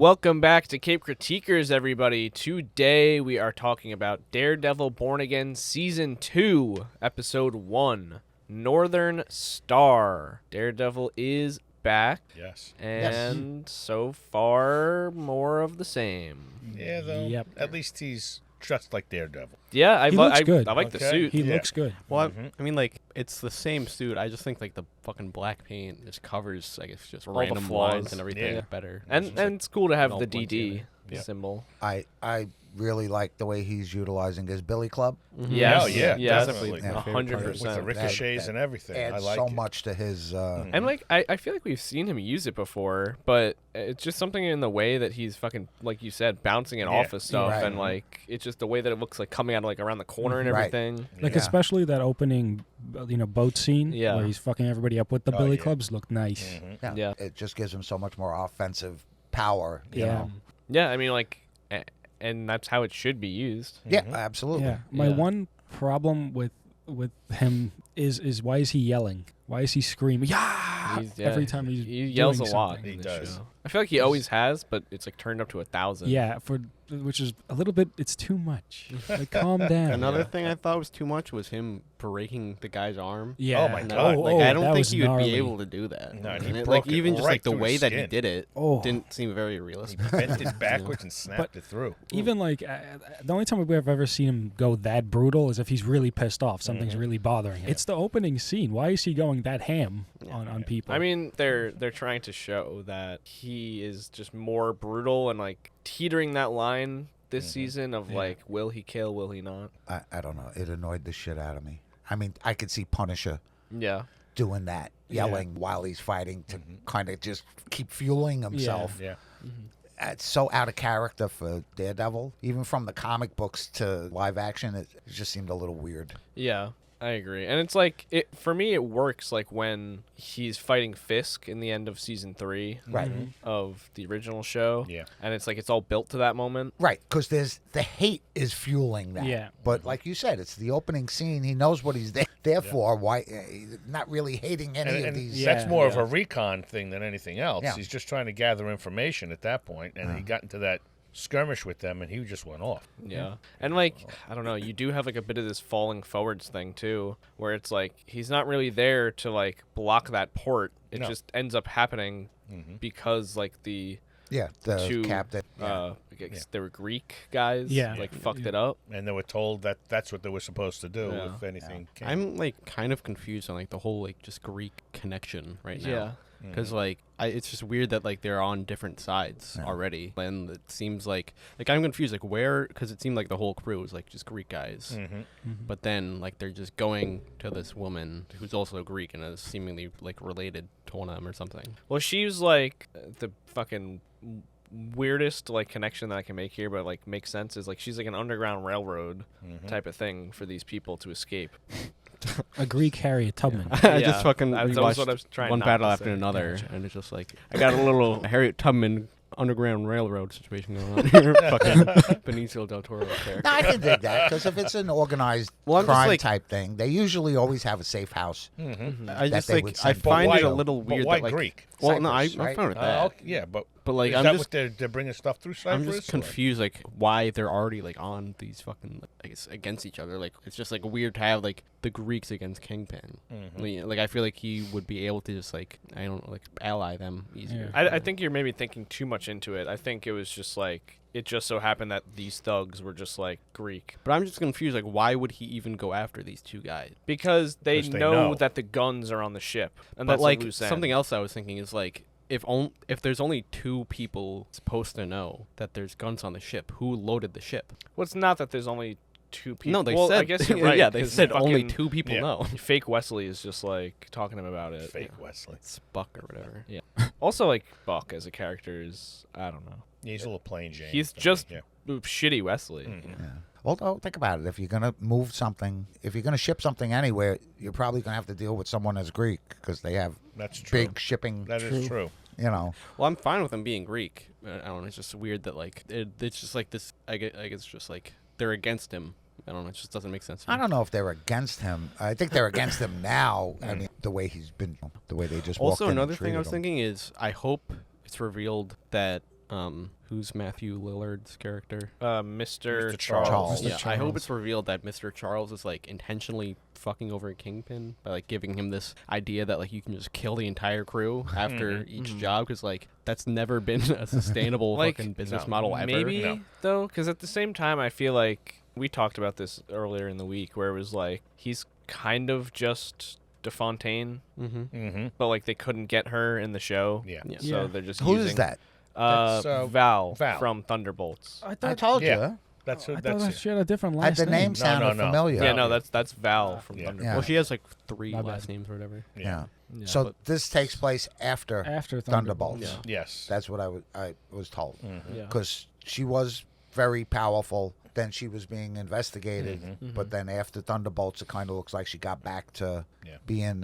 Welcome back to Cape Critiquers, everybody. Today we are talking about Daredevil Born Again Season 2, Episode 1, Northern Star. Daredevil is back. Yes. And so far, more of the same. Yeah, though. Yep. At least he's dressed like Daredevil. Yeah, He looks good. I like the Okay. suit. He Yeah. looks good. Well, I mean, like, it's the same suit. I just think, like, the fucking black paint just covers, I guess, just the random flaws. lines and everything Yeah. better. And It's just, it's cool to have all the blends DD together. symbol. I really like the way he's utilizing his Billy Club. Yes. Oh, yeah, yes. definitely. Yeah. 100%. With the ricochets and everything. I Adds like so it. much to his. And like I feel like we've seen him use it before, but it's just something in the way that he's fucking, like you said, bouncing it off of stuff, Right. and like it's just the way that it looks like coming out of like around the corner and Right. everything. Like, Yeah. especially that opening, boat scene Yeah. where he's fucking everybody up with the Oh, Billy yeah. Clubs looked nice. Mhm. Yeah. It just gives him so much more offensive power. You Yeah. know? Yeah, I mean like, and that's how it should be used. Yeah, absolutely. Yeah. My Yeah. one problem with him is why is he yelling? Why is he screaming? Yeah! Every time he's he yells a doing lot. something. in He this does. show. I feel like he always has, but it's like turned up to 1,000. Yeah, which is a little bit. It's too much. Like, calm down. Another thing I thought was too much was him breaking the guy's arm. Yeah. Oh, my And God. like, I don't that think was he would gnarly. be able to do that. No, and he And it, broke like it even just right like the through way his that he skin. did it Oh. didn't seem very He realistic. bent it backwards and snapped it through. Even like the only time we've ever seen him go that brutal is if he's really pissed off. Something's really bothering him. It's the opening scene. Why is he going that ham on people? I mean, they're trying to show that he is just more brutal and like teetering that line this season of like, will he kill, will he not? I don't know. It annoyed the shit out of me. I mean, I could see Punisher Yeah. doing that, yelling while he's fighting to kind of just keep fueling himself. Yeah. It's so out of character for Daredevil. Even from the comic books to live action, it just seemed a little weird. Yeah, I agree. And it's like, for me, it works like when he's fighting Fisk in the end of season 3 Right. of the original show. Yeah. And it's like, it's all built to that moment. Right, because the hate is fueling that. Yeah. But like you said, it's the opening scene. He knows what he's there for. Why? He's not really hating any of And these. that's more of Yeah. a recon thing than anything else. Yeah. He's just trying to gather information at that point, and he got into that skirmish with them, and he just went off. Yeah. And like, I don't know, you do have like a bit of this falling forwards thing too, where it's like, he's not really there to like block that port. It No. just ends up happening because like the the two, captain. I guess they were Greek guys, Yeah. like fucked it up. And they were told that that's what they were supposed to do Yeah. if anything came. I'm like kind of confused on like the whole like just Greek connection right now. Yeah. Because like it's just weird that like they're on different sides already, and it seems like I'm confused like where, because it seemed like the whole crew was like just Greek guys, but then like they're just going to this woman who's also Greek and is seemingly like related to one of them or something. Well, she's like the fucking weirdest like connection that I can make here, but like makes sense, is like she's like an underground railroad type of thing for these people to escape. a Greek Harriet Tubman. I Yeah, just fucking that was what I was rewatched trying one not battle to after say. another, and it's just like I got a little Harriet Tubman Underground Railroad situation going on here. Fucking Benicio del Toro character. No, I can dig that because if it's an organized Well, I'm just crime like- type thing, they usually always have a safe house. I just they like would I send- find why, it a little but weird why that like Greek? well no Cyprus, I'm right? fine with that. Yeah, but Like is I'm that just what they're bringing stuff through I'm Cyprus? just or- confused like why they're already like on these fucking like, I guess against each other. Like it's just like weird to have like the Greeks against Kingpin. Like I feel like he would be able to just like I don't know like ally them easier. I think you're maybe thinking too much into it. I think it was just like, it just so happened that these thugs were just like Greek, But I'm just confused like why would he even go after these two guys? because they 'Cause they know know. that the guns are on the ship, and But that's like a loose end. something else I was thinking is like if there's only two people supposed to know that there's guns on the ship, who loaded the ship? Well, it's not that there's only two people. No, they well, said I guess you're right. yeah, they 'cause said only fucking two people Yeah. know. Fake Wesley is just like talking to him about it. Fake Wesley. It's Buck or whatever. Yeah. Also, like Buck as a character is, I don't know. He's a little plain Jane. He's to me, just yeah. shitty Wesley. Yeah. Well, think about it. If you're going to move something, if you're going to ship something anywhere, you're probably going to have to deal with someone as Greek because they have That's true. big shipping. That is true. You know. Well, I'm fine with him being Greek. I don't know. It's just weird that like it's just like this. I guess it's just like they're against him. I don't know. It just doesn't make sense. I don't know if they're against him. I think they're against him now. I mean, the way he's been, the way they just walked Also, in and another thing I was treated him. thinking is I hope it's revealed that Who's Matthew Lillard's character? Mr. Mr. Charles. Mr. Yeah, I Charles. hope it's revealed that Mr. Charles is like intentionally fucking over Kingpin by like giving him this idea that like you can just kill the entire crew after each job, because like that's never been a sustainable Like, fucking business no, model ever. Maybe No. though, because at the same time, I feel like we talked about this earlier in the week, where it was like he's kind of just DeFontaine, Mm-hmm. but like they couldn't get her in the show, Yeah. Yeah. so Yeah. they're just Who using is that? That's, Val Val. from Thunderbolts. I I thought, told Yeah. you. That's I it. thought That's she it. had a different last The name No, sounded no. familiar. Yeah, no, that's Val from Yeah. Thunderbolts. Yeah. Well, she has like 3 My last bad. names or whatever. Yeah. Yeah, So but- this takes place after after Thunderbolts. Thunderbolts. Yeah. Yes. That's what I was told. Mhm. yeah. Because she was very powerful. Then she was being investigated. Mhm. But then after Thunderbolts, it kind of looks like she got back to Yeah. being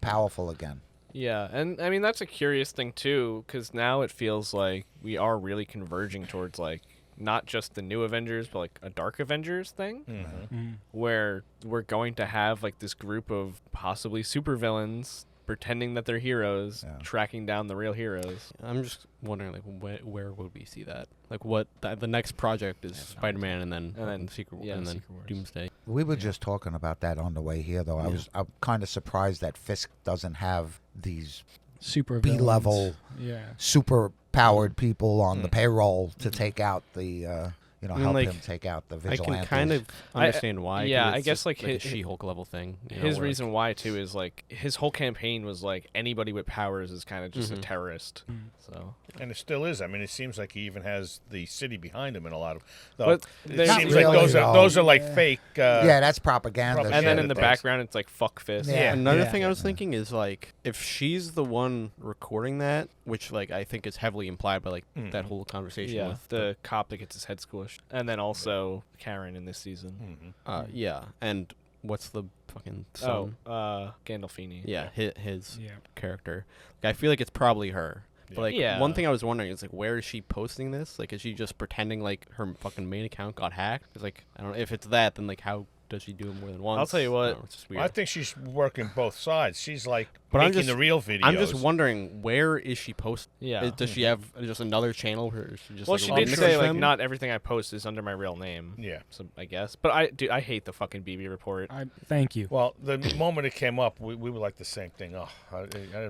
powerful again. Yeah, and I mean that's a curious thing too, because now it feels like we are really converging towards like not just the new Avengers, but like a Dark Avengers thing, Mhm. where we're going to have like this group of possibly supervillains pretending that they're heroes, Yeah. tracking down the real heroes. I'm just wondering, like, where would we see that? Like, what the next project is Spider-Man, and then Secret, yeah, and then Secret Wars. Doomsday. We were just talking about that on the way here, though. I'm kind of surprised that Fisk doesn't have these Super B-level, Yeah. super powered people on the Mm. payroll to take out the, I mean, help like, him take out the I vigilantes. can kind of understand why. 'cause yeah, it's I guess, just like, a his- She-Hulk level thing. you know, His where, like, reason why too is like his whole campaign was like anybody with powers is kind of just a terrorist. So And it still is. I mean, it seems like he even has the city behind him in a lot of. Though But it there's- seems Not like really, those are though. like fake. yeah, that's propaganda. propaganda and then shit. in the things. background it's like fuck Fisk. Yeah. Another Yeah. thing I was thinking is like if she's the one recording that, which like I think is heavily implied by like that whole conversation Yeah, with the cop that gets his head squished, and then also Karen in this season. Mhm. yeah, and what's the fucking Oh, son? Gandolfini. Yeah, his Yeah. character. Like, I feel like it's probably her. But like Yeah. one thing I was wondering is like where is she posting this? Like is she just pretending like her fucking main account got hacked? Because like I don't know if it's that, then like how does she do it more than once? I'll tell you I what, don't know, it's just weird. I think she's working both sides. She's like But I'm making just- the real videos. I'm just wondering where is she posting? Yeah. Does she have just another channel where she just Well, like she a did mix say of like them? not everything I post is under my real name. Yeah. So I guess, but I hate the fucking BB report. Thank you. Well, the moment it came up, we were like the same thing. Oh,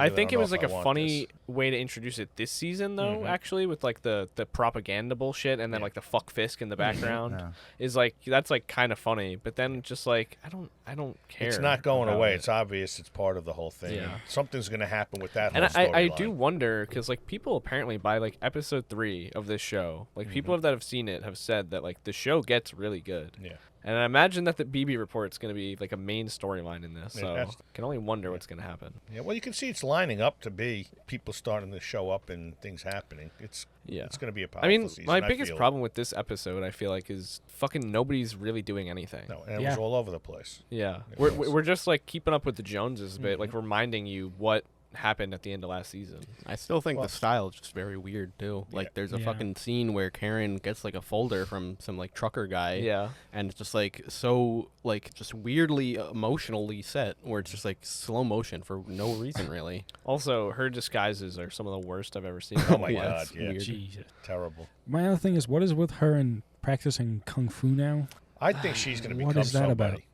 I think it was like a funny funny way to introduce it this season, though. Actually, with like the propaganda bullshit and then Yeah. like the fuck Fisk in the background Yeah. is like that's like kind of funny. But then just like I don't care. It's not going about away. it. It's obvious. It's part of the whole thing. Yeah. Something's going to happen with that. And whole I storyline. do wonder because like people apparently by like episode 3 of this show, like people that have seen it have said that like the show gets really good. Yeah. And I imagine that the BB report's going to be like a main storyline in this. It So has to. can only wonder what's going to happen. Yeah. Well, you can see it's lining up to be people starting to show up and things happening. It's Yeah. It's going to be a powerful I mean, season. my I biggest feel. problem with this episode, I feel like, is fucking nobody's really doing anything. No, and it Yeah. was all over the place. Yeah, It we're was. we're just like keeping up with the Joneses a bit, like reminding you what happened at the end of last season. I still think Well- the style is just very weird too. Like Yeah. there's a Yeah. fucking scene where Karen gets like a folder from some like trucker guy. Yeah, And it's just like so like just weirdly emotionally set where it's just like slow motion for no reason really. also her disguises are some of the worst I've ever seen. Oh my Yeah, God! it's Yeah, weird. Jesus. terrible. My other thing is, what is with her and practicing kung fu now? I think she's going to What become is that about? somebody.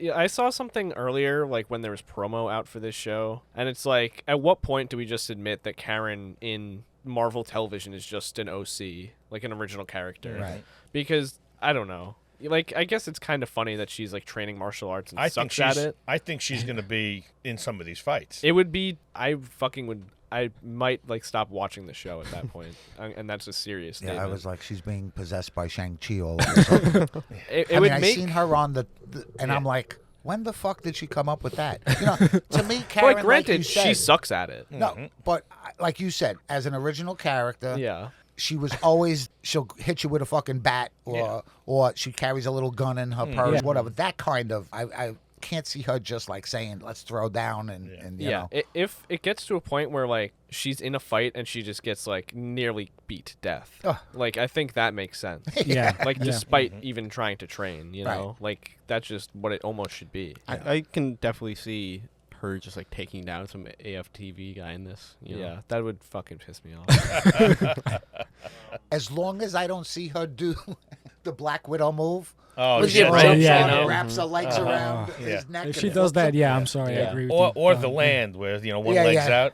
Yeah, I saw something earlier, like when there was promo out for this show, and it's like, at what point do we just admit that Karen in Marvel Television is just an OC, like an original character? Right. Because I don't know. Like, I guess it's kind of funny that she's like training martial arts and I think sucks at she's. it. I think she's going to be in some of these fights. It would be. I might like stop watching the show at that point, and that's a serious Yeah, statement. I was like, she's being possessed by Shang-Chi all of a sudden. It I would mean, I make seen her on the and I'm like, when the fuck did she come up with that? You know, to me, well, Karen, like, granted, like you said, she sucks at it. No, but like you said, as an original character, Yeah. she was always she'll hit you with a fucking bat or she carries a little gun in her purse, Yeah. whatever. That kind of I can't see her just like saying let's throw down and you know. If it gets to a point where like she's in a fight and she just gets like nearly beat to death, Ugh. like I think that makes sense. Yeah. Like Yeah. despite even trying to train, you Right. know, like that's just what it almost should be. I can definitely see her just like taking down some AFTV guy in this. You know? Yeah, that would fucking piss me off. As long as I don't see her do the Black Widow move. Oh, When yeah, she right, jumps yeah, on I and know. wraps her legs around Yeah. his neck. If and she does flips that, him. yeah, I'm sorry, I agree with you. Or the land where one Yeah, leg's yeah.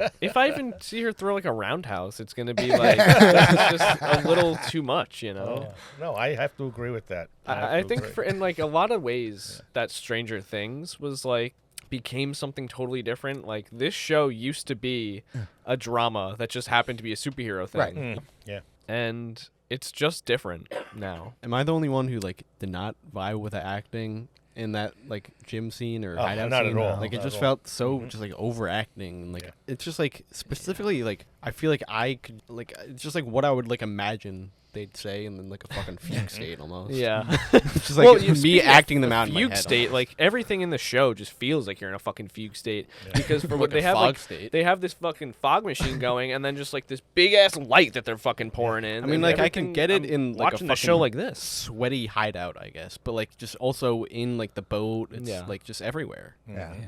out. If I even see her throw like a roundhouse, it's gonna be like that's just a little too much, you know. No, I have to agree with that. I think in like a lot of ways that Stranger Things was like became something totally different. Like this show used to be a drama that just happened to be a superhero thing, Right. Yeah. and it's just different now. Am I the only one who like did not vibe with the acting in that like gym scene or Oh, hideout not scene? at all. Like it Not just at all. felt so just like overacting and like Yeah. it's just like specifically like I feel like I could like it's just like what I would like imagine they'd say and then like a fucking fugue state almost. Yeah. It's just like me speaking of acting them a out in my fugue head state, almost. like everything in the show just feels like you're in a fucking fugue state because for what Like a they have, fog like state. they have this fucking fog machine going, and then just like this big ass light that they're fucking pouring in. I mean, and like I can everything- get it I'm in like watching a the show fucking like this. sweaty hideout, I guess, but like just also in like the boat, it's Yeah. like just everywhere. Yeah. Yeah.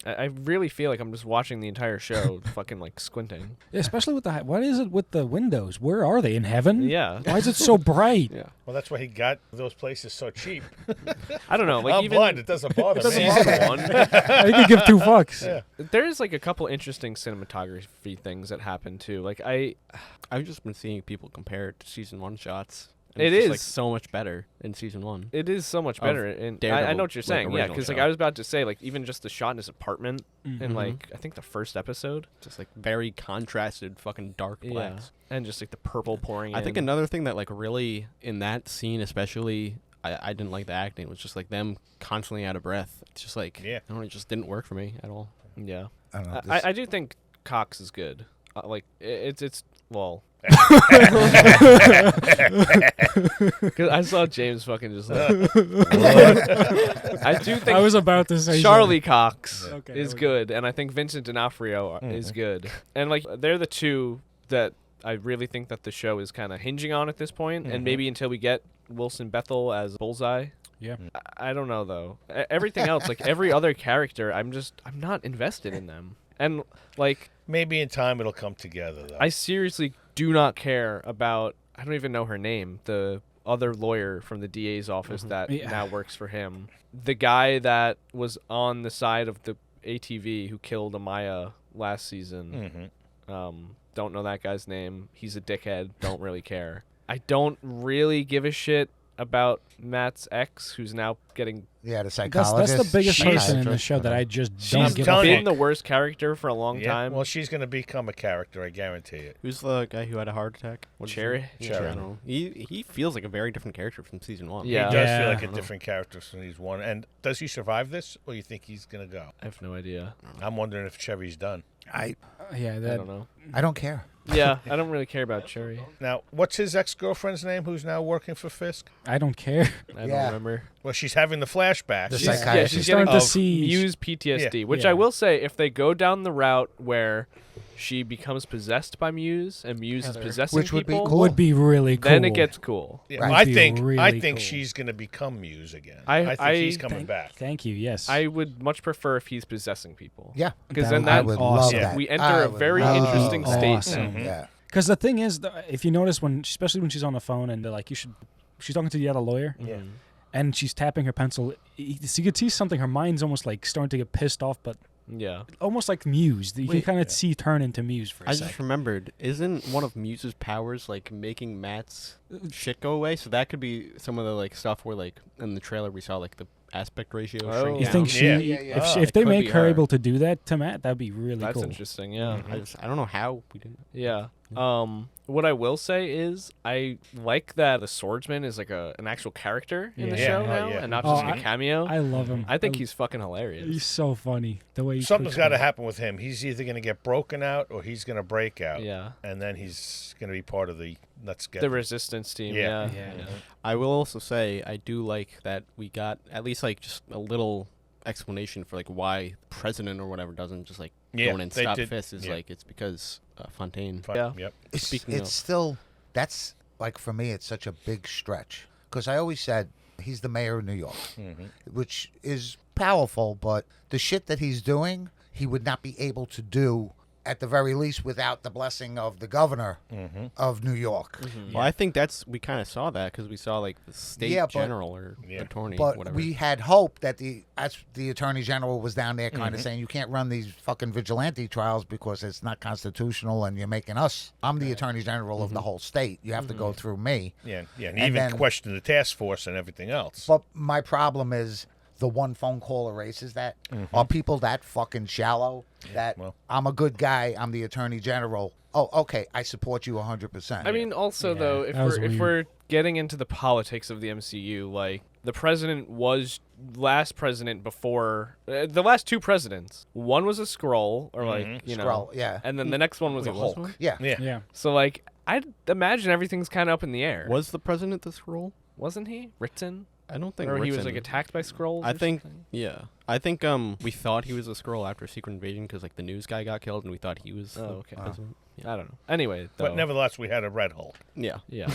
I really feel like I'm just watching the entire show, fucking like squinting. Especially with the what is it with the windows? Where are they in heaven? Yeah. Why is it so bright? Yeah. Well, that's why he got those places so cheap. I don't know. Like I'm even blind. It doesn't bother me. season one, You could give 2 fucks. Yeah. there's like a couple interesting cinematography things that happen too. Like I've just been seeing people compare it to season 1 shots. It it's just, is. like so much better in season 1. it is so much better. And I Daredevil, know what you're like, saying. Yeah, original because like show. I was about to say, like even just the shot in his apartment in Mhm. like I think the first episode. Just like very contrasted, fucking dark blacks. And just like the purple pouring I in. think another thing that like really in that scene especially I didn't like the acting was just like them constantly out of breath. It's just like Yeah. I don't know, it just didn't work for me at all. Yeah. I don't know. I do think Cox is good. Like it's well. 'Cause I saw James fucking just like. I do think I was about to say Charlie Cox Okay, is there we good, and I think Vincent D'Onofrio is good, and like they're the two that I really think that the show is kind of hinging on at this point, and maybe until we get Wilson Bethel as Bullseye. Yeah. I don't know though. Everything else, like every other character, I'm not invested in them, and like Maybe in time it'll come together, though. I seriously do not care about. I don't even know her name. The other lawyer from the DA's office that Yeah. now works for him. The guy that was on the side of the ATV who killed Amaya last season. Don't know that guy's name. He's a dickhead. Don't really care. I don't really give a shit about Matt's ex, who's now getting. Yeah, the That's psychologist. the biggest She's- person in the show that I just don't She's give a done fuck. it. been the worst character for a long Yeah, time. well, she's going to become a character, I guarantee it. Who's the guy who had a heart attack? What's his Cherry? name? Cherry. I don't know. He feels like a very different character from season 1. Yeah. He does Yeah. feel like I a don't know. different character from he's one. And does he survive this, or you think he's going to go? I have no idea. I'm wondering if Cherry's done. Yeah, I that don't know. I don't care. Yeah, I don't really care about Cherry. Now, what's his ex-girlfriend's name who's now working for Fisk? I don't care. I don't Yeah. remember. Well, she's having the flashbacks. The She's, yeah, psychiatrist. she's Starting getting to see Muse PTSD, which Yeah. I will say, if they go down the route where she becomes possessed by Muse and Muse is possessing Which would be people, cool. would be really cool. then it gets cool. Yeah, Right. I Be think really cool. she's going to become Muse again. I- think he's coming back. Thank you. Yes. I would much prefer if he's possessing people. Yeah. Because That then would- I that would awesome. love that. we enter I a would very love interesting state. awesome. Yeah. Because the thing is, if you notice especially when she's on the phone and they're like, she's talking to the other lawyer, Yeah. and she's tapping her pencil. You could see something. Her mind's almost like starting to get pissed off, but Yeah. almost like Muse. You can Wait. kind of see turn into Muse for a I second. just remembered, isn't one of Muse's powers like making Matt's shit go away? So that could be some of the like stuff where like in the trailer we saw like the aspect ratio Oh. shrink You down. think she? Yeah. If they Could make be her her. able to do that to Matt, that'd be really That's cool. interesting. Yeah. I don't know how we didn't. Yeah. What I will say is I like that the Swordsman is like an actual character in the Yeah. show Yeah. now Yeah. and not Oh, just a cameo. I love him. I think he's fucking hilarious. He's so funny. The way he Something's clicks got to me. happen with him. He's either going to get broken out or he's going to break out. Yeah. And then he's going to be part of the let's get The resistance team. Yeah. Yeah. Yeah. I will also say I do like that we got at least like just a little explanation for like why president or whatever doesn't just like Yeah, go in and they stop did- Fisk is yeah. like it's because Fontaine. Fine. Yeah. Yep. It's Speaking of- still, that's like for me, it's such a big stretch. Because I always said He's the mayor of New York, which is powerful, but the shit that he's doing, he would not be able to do at the very least without the blessing of the governor of New York. Well, I think we kind of saw that because we saw like the state general or attorney, but whatever. we had hoped that the attorney general was down there kind of saying you can't run these fucking vigilante trials because it's not constitutional and you're making us. I'm the attorney general of the whole state. You have to go through me. Yeah, and even question the task force and everything else. But my problem is the one phone call erases that. Are people that fucking shallow that I'm a good guy, I'm the attorney general? Oh, okay, I support you 100%. I mean, also though, if we're getting into the politics of the MCU, like the president was last president before the last two presidents. One was a Skrull, or like you know, Skrull, and then the next one was a Hulk. one? Yeah. So like, I'd imagine everything's kind of up in the air. Was the president the Skrull? Wasn't he Ritson? I don't think. Or he was Ritson- like attacked by Skrulls. I or think, something? yeah. I think we thought he was a Skrull after Secret Invasion because like the news guy got killed and we thought he was. Oh, okay. The president. I don't know. Anyway, though, But nevertheless, we had a Red Hulk. Yeah, yeah.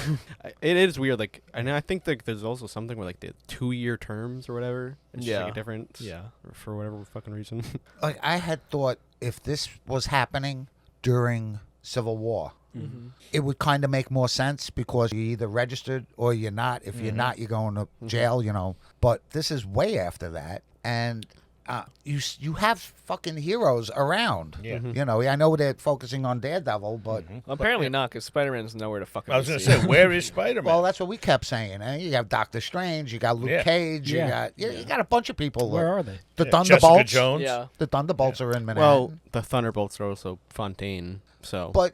it is weird. Like, and I think like there's also something where like the 2-year terms or whatever. It's just like a difference. Yeah. For whatever fucking reason. Like I had thought if this was happening during Civil War, it would kind of make more sense because you're either registered or you're not. If you're not, you're going to jail, you know. But this is way after that, and you have fucking heroes around. Yeah. You know, I know they're focusing on Daredevil, but Apparently not, because Spider-Man's nowhere to fucking. I was going to see. say, where is Spider-Man? well, that's what we kept saying. You have Doctor Strange, you got Luke Cage, you got a bunch of people. Where are they? The Jessica Thunderbolts? Jones. Yeah. The Thunderbolts are in Manhattan. Well, the Thunderbolts are also Fontaine. So. but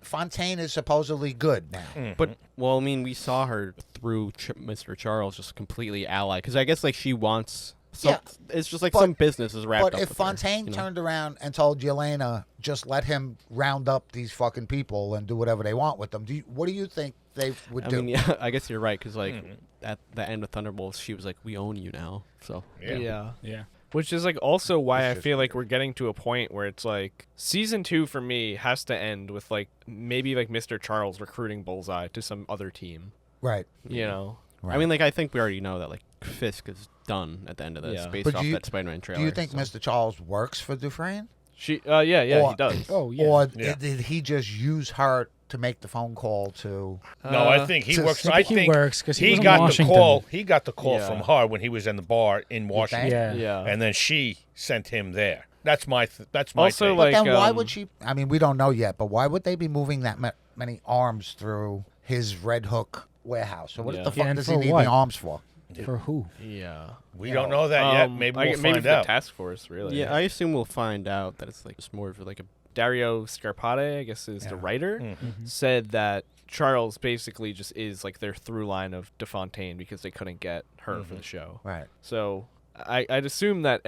Fontaine is supposedly good now. But well, I mean, we saw her through Mr. Charles just completely ally because I guess like she wants. So it's just like some business is wrapped up. But if with her, Fontaine you know? turned around and told Yelena, just let him round up these fucking people and do whatever they want with them, what do you think they would I do? mean, yeah, I guess you're right because like at the end of Thunderbolts, she was like, "We own you now." So Yeah. Yeah. Which is like also why I feel like we're getting to a point where it's like season 2 for me has to end with like maybe like Mr. Charles recruiting Bullseye to some other team. Right. You know. Right. I mean, like I think we already know that like Fisk is done at the end of this based But off do you- that Spider-Man trailer. Do you think so. Mr. Charles works for Dufresne? She Or- he does. Oh yeah. Or Yeah. did he just use her to make the phone call to... No, I think he to- works. I think he works 'cause he was in got Washington. the call. He got the call Yeah. from her when he was in the bar in Washington, Yeah. Yeah. and then she sent him there. That's my. That's my. Also, take. like- But then why um, would she... I mean, we don't know yet, but why would they be moving that many arms through his Red Hook warehouse? So what Yeah. the fuck and does he for need what? the arms for? For who? Yeah. we don't know that yet. Maybe we'll maybe find for out. the task force, really. Yeah, I assume we'll find out that it's like just more of like a. Dario Scarpate, I guess is the writer, Mm-hmm. said that Charles basically just is like their through line of DeFontaine because they couldn't get her for the show. Right. So I'd assume that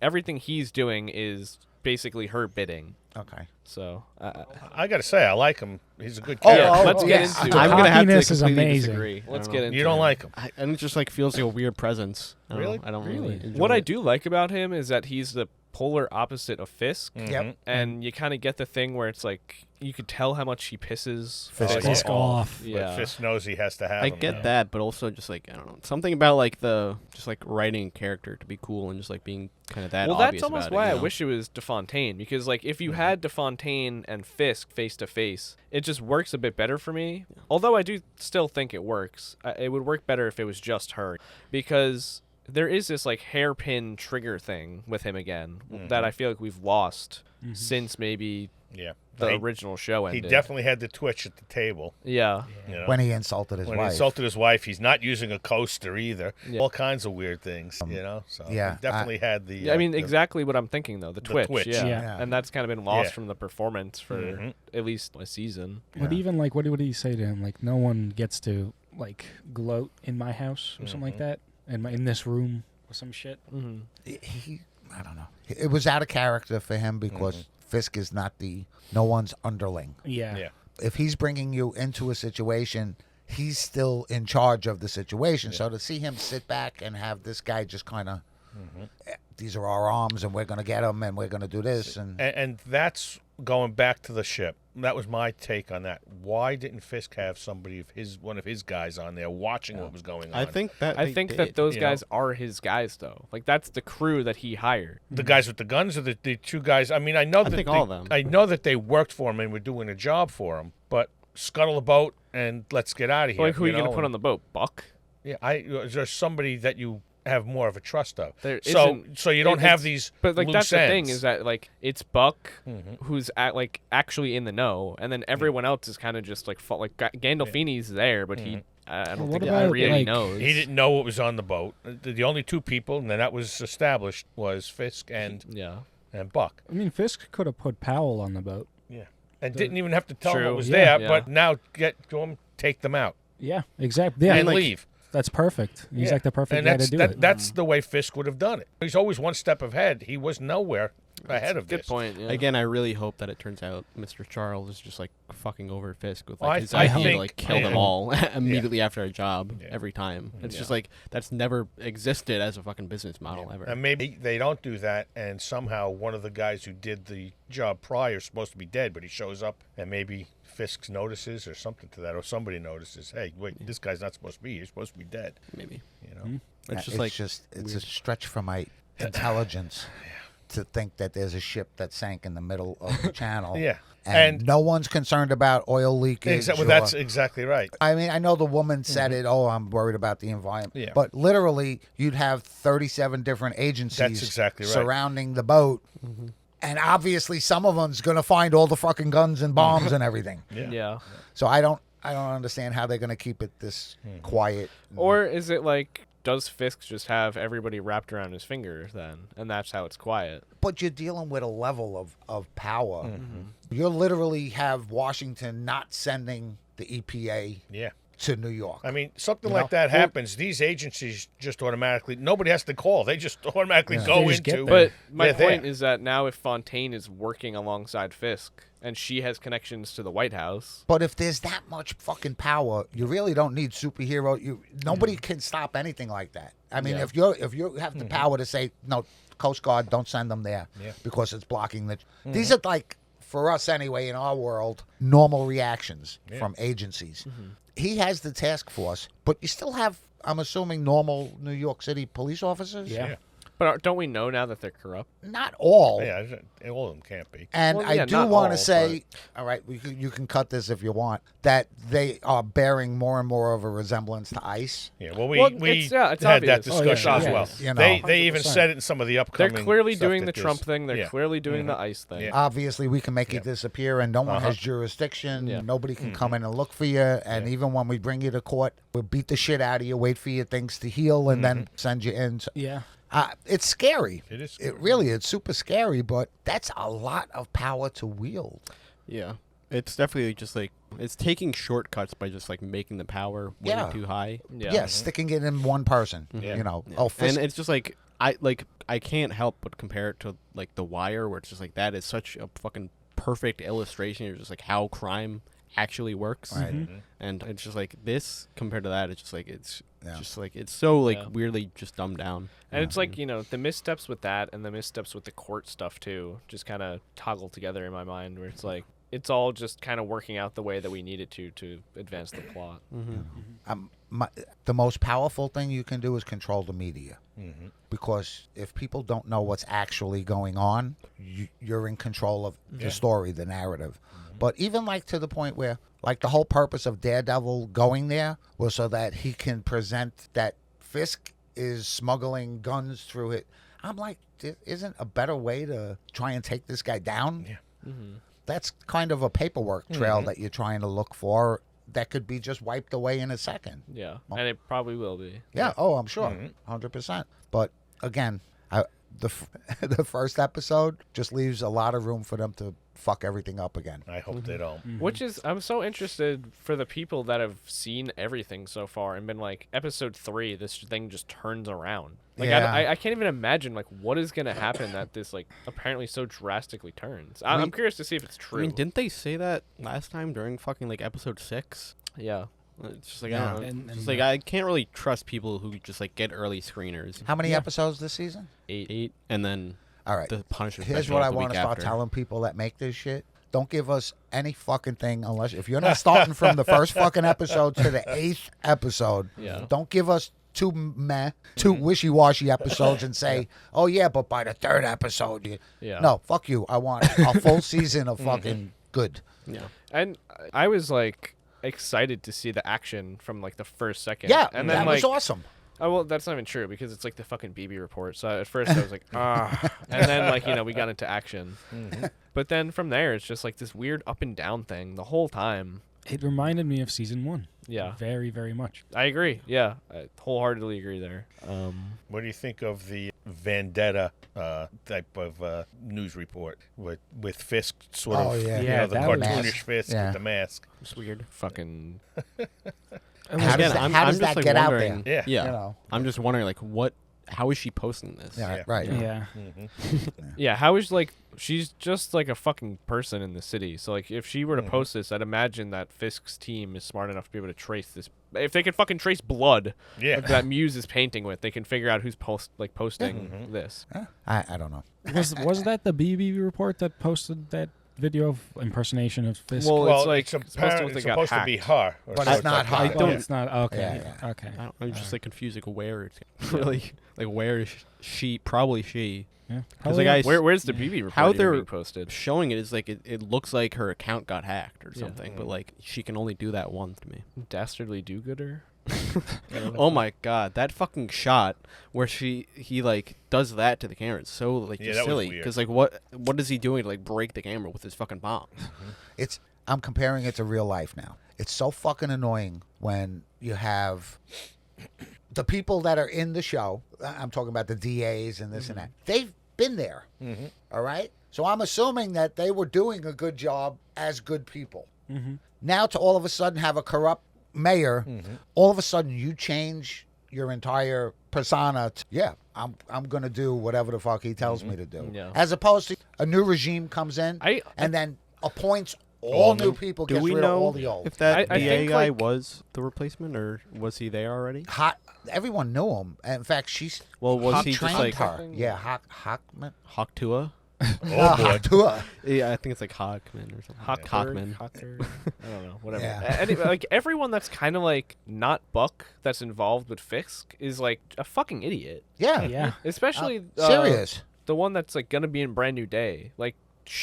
everything he's doing is basically her bidding. Okay. So I got to say, I like him. He's a good Oh, character. let's get yes. into I'm it. gonna have to cockiness is completely amazing. disagree. Let's I get don't into You don't it. like him. know. And it just like feels like a weird presence. I don't know. Really? I don't Really? really. enjoy What I it. do like about him is that he's the polar opposite of Fisk, Yep. and you kind of get the thing where it's like you could tell how much he pisses Fisk Fisk off. Yeah. But Fisk knows he has to have I him. get that, but also just like I don't know, something about like the just like writing a character to be cool and just like being kind of that. Well, obvious that's almost about it, why you I know? wish it was DeFontaine, because like if you had DeFontaine and Fisk face to face, it just works a bit better for me. Although I do still think it works. It would work better if it was just her, because there is this like hairpin trigger thing with him again that I feel like we've lost since maybe Yeah. the He- original show He ended. definitely had the twitch at the table. Yeah. You know? When he insulted his When he wife. insulted his wife, he's not using a coaster either. Yeah. All kinds of weird things, you know. So yeah, he definitely had the. Yeah, I mean, the- exactly what I'm thinking though. The twitch, twitch. yeah. Yeah. And that's kind of been lost Yeah. from the performance for at least a season. But even like, what did he say to him? Like, no one gets to like gloat in my house or something like that, in this room or some shit. Mm-hmm. I don't know. It was out of character for him because Fisk is not no one's underling. Yeah. Yeah. If he's bringing you into a situation, he's still in charge of the situation. So to see him sit back and have this guy just kind of these are our arms, and we're going to get them, and we're going to do this. And that's going back to the ship. That was my take on that. Why didn't Fisk have one of his guys on there watching what was going on? I think that those guys are his guys, though. Like, that's the crew that he hired. The guys with the guns, or the two guys. I mean, I think all of them. I know that they worked for him and were doing a job for him. But scuttle a boat and let's get out of here. Like, who are you going to put on the boat? Buck? Yeah, is there somebody that you have more of a trust of? So you don't have these. But like loose that's the thing ends. is that like it's Buck who's actually in the know, and then everyone else is kind of just like Gandolfini's there, but he I don't What think about, he really like- knows. He didn't know what was on the boat. The only two people, and then that was established, was Fisk and Buck. I mean, Fisk could have put Powell on the boat. Yeah, and didn't even have to tell him True. what was Yeah. there. Yeah. But now get to him, take them out, Yeah, exactly. Yeah, and like, leave. that's perfect. He's Yeah. like the perfect and guy that's to do it. That's the way Fisk would have done it. He's always one step ahead. He was nowhere ahead of Good this. point. Yeah. Again, I really hope that it turns out Mr. Charles is just like fucking over Fisk with Well, like his I idea to think- like kill them yeah. all immediately after a job Yeah. every time. It's Yeah. just like that's never existed as a fucking business model ever. And maybe they don't do that, and somehow one of the guys who did the job prior is supposed to be dead, but he shows up, and maybe Fisk notices or something to that, or somebody notices, hey, wait, this guy's not supposed to be here. He's supposed to be dead. Maybe You know? it's just like it's a stretch for my intelligence to think that there's a ship that sank in the middle of the channel. Yeah. And no one's concerned about oil leakage. Well, or- that's exactly right. I mean, I know the woman said it. Oh, I'm worried about the environment. Yeah. But literally, you'd have 37 different agencies That's exactly right. surrounding the boat, and obviously, some of them's gonna find all the fucking guns and bombs and everything. yeah. So I don't understand how they're gonna keep it this quiet. Or is it like, does Fisk just have everybody wrapped around his finger then, and that's how it's quiet? But you're dealing with a level of power. You literally have Washington not sending the EPA Yeah. to New York. I mean, something You like know? that happens. These agencies just automatically, nobody has to call. They just automatically Yeah. go They just get into. there. But my they're point there. is that now if Fontaine is working alongside Fisk and she has connections to the White House, But if there's that much fucking power, you really don't need superhero. Nobody can stop anything like that. I mean, Yeah. if you have the power to say no, Coast Guard, don't send them there Yeah. because it's blocking the. These are like, for us anyway, in our world, normal reactions from agencies. He has the task force, but you still have, I'm assuming, normal New York City police officers. Yeah. but don't we know now that they're corrupt? Not all. Yeah, all of them can't be. And Well, I yeah, do not want all, to say, all right, you can cut this if you want, that they are bearing more and more of a resemblance to ICE. Yeah, well, Well, we it's had that obvious. discussion Oh, as yeah, well. you know. They even 100%. said it in some of the They're upcoming. clearly stuff doing the that Trump there's- thing. They're yeah. clearly doing the ICE thing. Yeah. Obviously, we can make you disappear, and no one has jurisdiction. Yeah. Nobody can come in and look for you. And even when we bring you to court, we'll beat the shit out of you, wait for your things to heal, and then send you in. So, Yeah. it's scary. It is It really, it's super scary, but that's a lot of power to wield. yeah, it's definitely just like it's taking shortcuts by just like making the power way Yeah. too high. Yeah, sticking it in one person. Yeah. You know, Yeah. oh, And it's just like I can't help but compare it to like The Wire, where it's just like that is such a fucking perfect illustration of just like how crime actually works. Right. And it's just like this compared to that, it's just like it's Yeah. just like it's so like Yeah. weirdly just dumbed down. And it's like, the missteps with that and the missteps with the court stuff too just kind of toggle together in my mind, where it's like it's all just kind of working out the way that we need it to advance the plot. The most powerful thing you can do is control the media. Because if people don't know what's actually going on, you're in control of the story, the narrative. But even like to the point where like the whole purpose of Daredevil going there was so that he can present that Fisk is smuggling guns through it. I'm like, isn't a better way to try and take this guy down? Yeah. That's kind of a paperwork trail that you're trying to look for that could be just wiped away in a second. Yeah. And it probably will be. Yeah. Oh, I'm sure, 100%. But again, the first episode just leaves a lot of room for them to fuck everything up again. I hope they don't. Which is, I'm so interested for the people that have seen everything so far and been like, episode 3, this thing just turns around. Like, Yeah. I can't even imagine, like, what is going to happen that this, like, apparently so drastically turns. I'm curious to see if it's true. I mean, didn't they say that last time during fucking like episode 6? Yeah. It's just like Yeah. I don't know. And- Just and, like I can't really trust people who just like get early screeners. How many Yeah. episodes this season? Eight, and then All right. the Punisher. Here's special what I the want week to start after. telling people that make this shit. Don't give us any fucking thing unless if you're not starting from the first fucking episode to the 8th episode. Yeah. Don't give us two wishy-washy episodes and say, "Oh yeah, but by the 3rd episode." Yeah. No, fuck you. I want a full season of fucking good. Yeah. And I was like excited to see the action from like the first second. Yeah, and then that like was awesome. oh well, that's not even true because it's like the fucking BB report. So at first I was like and then like we got into action. But then from there it's just like this weird up and down thing the whole time. It reminded me of season 1. Yeah. Very, very much. I agree. Yeah, I wholeheartedly agree there. What do you think of the vendetta type of news report with Fisk sort Oh, of, yeah. Yeah, the that was- cartoonish Fisk Yeah. with the mask? It's weird. Fucking How does that- how does that like get out wondering, there? Yeah. You know. I'm just wondering like how is she posting this? Yeah, Yeah. right. Yeah. yeah. How is like she's just like a fucking person in the city. So like if she were to Mhm. post this, I'd imagine that Fisk's team is smart enough to be able to trace this. If they can fucking trace blood Yeah. that Muse is painting with, they can figure out who's posting Mhm. this. I don't know. Was that the BB report that posted that video of impersonation of Fisk? Well, Well, it's like it's, supposed to, it's got supposed to be hacked. her. or But so it's not her. like Oh, that. it's not. Okay. Yeah, Okay. I'm just like confused, like where it's really like where is she? Probably she. Yeah. Because like I Where's the BB report how even they're being posted? showing it is like it looks like her account got hacked or Yeah. something, but like she can only do that once to me. Dastardly do-gooder. Oh my god, that fucking shot where he like does that to the camera, it's so like Yeah, just that was silly weird. because like what is he doing to like break the camera with his fucking bomb? I'm comparing it to real life now. It's so fucking annoying when you have the people that are in the show. I'm talking about the DAs and this and that. They've been there. Mhm. All right. So I'm assuming that they were doing a good job as good people. Now to all of a sudden have a corrupt mayor, all of a sudden you change your entire persona. I'm gonna do whatever the fuck he tells me to do. Yeah. As opposed to a new regime comes in and then appoints all new people, Do gets we rid of all know the old. if that I DA think, guy like- was the replacement or was he there already? Everyone knew him. In fact, she's Well, was he trained just like her. Yeah, Hockman. Hawktua? Oh, boy. Tua. Yeah, I think it's like Hawkman or something. Hockberg, Hawkman. Hocker, I don't know, whatever. Yeah. Like everyone that's kind of like not Buck that's involved with Fisk is like a fucking idiot. Yeah. Yeah. Especially Serious. the one that's like gonna be in Brand New Day. Like